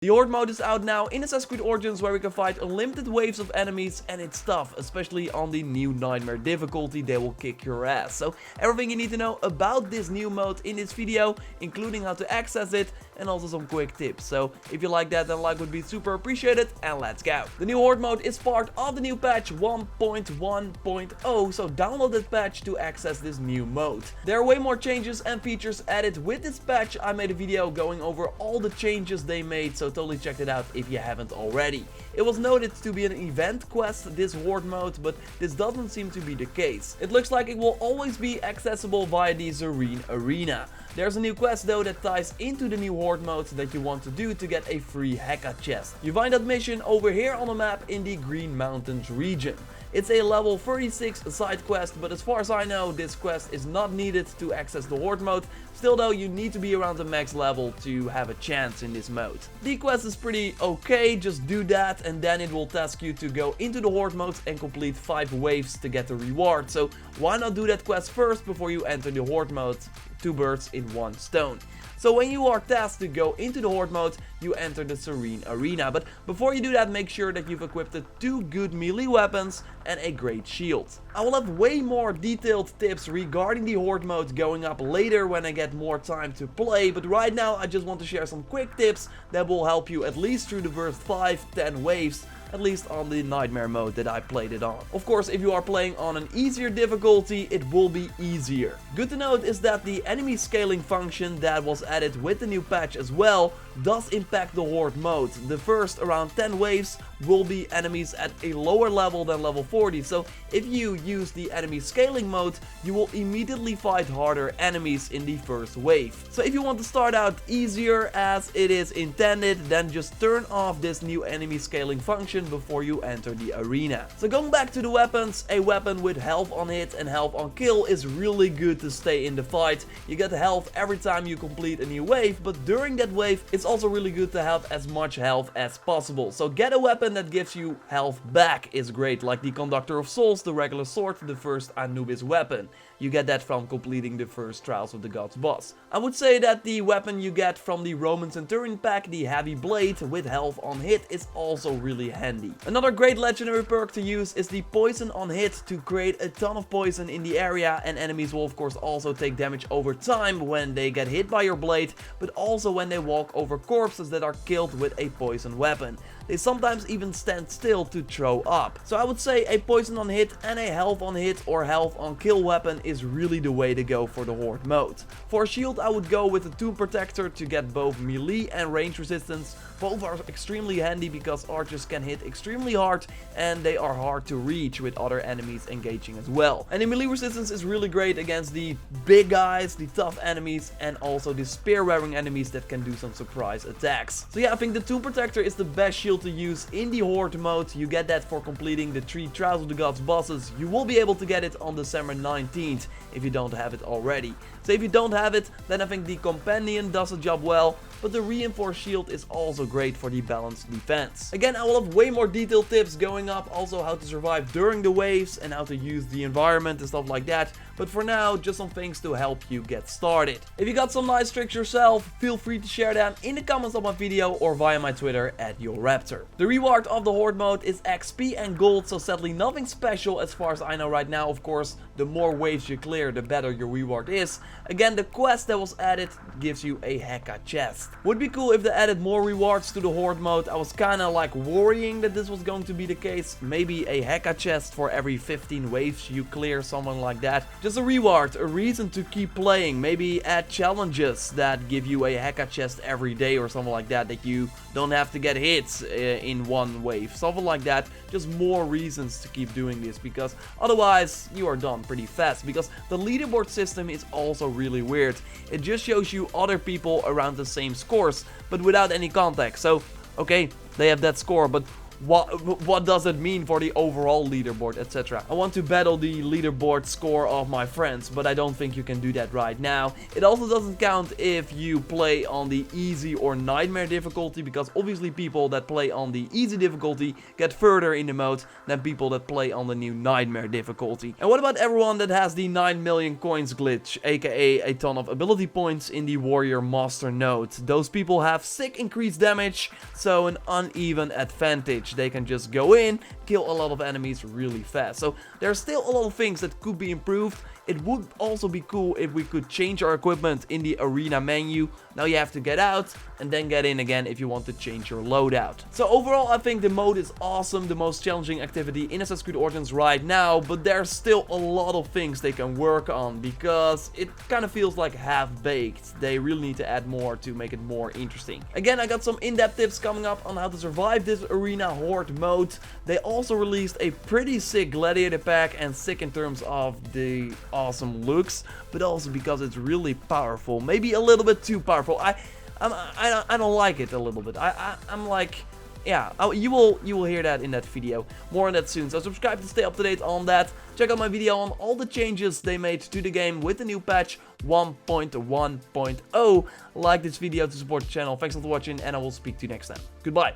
The Horde mode is out now in Assassin's Creed Origins, where we can fight unlimited waves of enemies, and it's tough, especially on the new Nightmare difficulty. They will kick your ass. So everything you need to know about this new mode in this video, including how to access it and also some quick tips. So if you like that, then a like would be super appreciated, and let's go. The new Horde mode is part of the new patch 1.1.0, so download that patch to access this new mode. There are way more changes and features added with this patch. I made a video going over all the changes they made, so totally check it out if you haven't already. It was noted to be an event quest, this Horde mode, but this doesn't seem to be the case. It looks like it will always be accessible via the Serene Arena. There's a new quest though that ties into the new Horde mode that you want to do to get a free Heka chest. You find that mission over here on the map in the Green Mountains region. It's a level 36 side quest, but as far as I know, this quest is not needed to access the Horde mode. Still though, you need to be around the max level to have a chance in this mode. The quest is pretty okay, just do that and then it will task you to go into the Horde mode and complete 5 waves to get the reward. So why not do that quest first before you enter the Horde mode? 2 birds in 1 stone. So when you are tasked to go into the Horde mode, you enter the Serene Arena. But before you do that, make sure that you've equipped 2 good melee weapons and a great shield. I will have way more detailed tips regarding the Horde mode going up later when I get more time to play, but right now I just want to share some quick tips that will help you at least through the first 5-10 waves, at least on the Nightmare mode that I played it on. Of course, if you are playing on an easier difficulty, it will be easier. Good to note is that the enemy scaling function that was added with the new patch as well does impact the Horde mode. The first around 10 waves will be enemies at a lower level than level 40, so if you use the enemy scaling mode, you will immediately fight harder enemies in the first wave. So if you want to start out easier as it is intended, then just turn off this new enemy scaling function before you enter the arena. So going back to the weapons, a weapon with health on hit and health on kill is really good to stay in the fight. You get health every time you complete a new wave, but during that wave it's also really good to have as much health as possible. So get a weapon that gives you health back is great, like the Conductor of Souls, the regular sword, the first Anubis weapon. You get that from completing the first Trials of the Gods boss. I would say that the weapon you get from the Roman Centurion pack, the Heavy Blade with health on hit, is also really handy. Another great legendary perk to use is the Poison on hit to create a ton of poison in the area, and enemies will of course also take damage over time when they get hit by your blade, but also when they walk over corpses that are killed with a poison weapon. They sometimes even stand still to throw up. So I would say a poison on hit and a health on hit or health on kill weapon is really the way to go for the Horde mode. For a shield I would go with the Tomb Protector to get both melee and range resistance. Both are extremely handy because archers can hit extremely hard and they are hard to reach with other enemies engaging as well. And the melee resistance is really great against the big guys, the tough enemies, and also the spear wearing enemies that can do some surprise attacks. So yeah, I think the Tomb Protector is the best shield to use in the Horde mode. You get that for completing the 3 Trials of the Gods bosses. You will be able to get it on December 19th if you don't have it already. So if you don't have it, then I think the Companion does the job well, but the Reinforced Shield is also great for the balanced defense. Again, I will have way more detailed tips going up, also how to survive during the waves and how to use the environment and stuff like that, but for now, just some things to help you get started. If you got some nice tricks yourself, feel free to share them in the comments of my video or via my Twitter at JorRaptor. The reward of the Horde mode is XP and gold, so sadly nothing special as far as I know right now. Of course, the more waves you clear, the better your reward is. Again, the quest that was added gives you a Heka chest. Would be cool if they added more rewards to the Horde mode. I was kinda like worrying that this was going to be the case. Maybe a Heka chest for every 15 waves you clear, something like that. Just a reward, a reason to keep playing. Maybe add challenges that give you a Heka chest every day or something like that, that you don't have to get hits in one wave. Something like that. Just more reasons to keep doing this, because otherwise you are done pretty fast, because the leaderboard system is also really weird. It just shows you other people around the same scores, but without any context. So, okay, they have that score, but what does it mean for the overall leaderboard, etc. I want to battle the leaderboard score of my friends, but I don't think you can do that right now. It also doesn't count if you play on the easy or nightmare difficulty, because obviously people that play on the easy difficulty get further in the mode than people that play on the new nightmare difficulty. And what about everyone that has the 9 million coins glitch, aka a ton of ability points in the warrior master node? Those people have sick increased damage, so an uneven advantage. They can just go in, kill a lot of enemies really fast. So there are still a lot of things that could be improved. It would also be cool if we could change our equipment in the arena menu. Now you have to get out and then get in again if you want to change your loadout. So overall, I think the mode is awesome, the most challenging activity in Assassin's Creed Origins right now, but there's still a lot of things they can work on because it kind of feels like half-baked. They really need to add more to make it more interesting. Again, I got some in-depth tips coming up on how to survive this arena horde mode. They also released a pretty sick gladiator pack, and sick in terms of the awesome looks, but also because it's really powerful. Maybe a little bit too powerful. I don't like it a little bit. I'm like, yeah, you will hear that in that video. More on that soon. So subscribe to stay up to date on that. Check out my video on all the changes they made to the game with the new patch 1.1.0. Like this video to support the channel. Thanks for watching, and I will speak to you next time. Goodbye.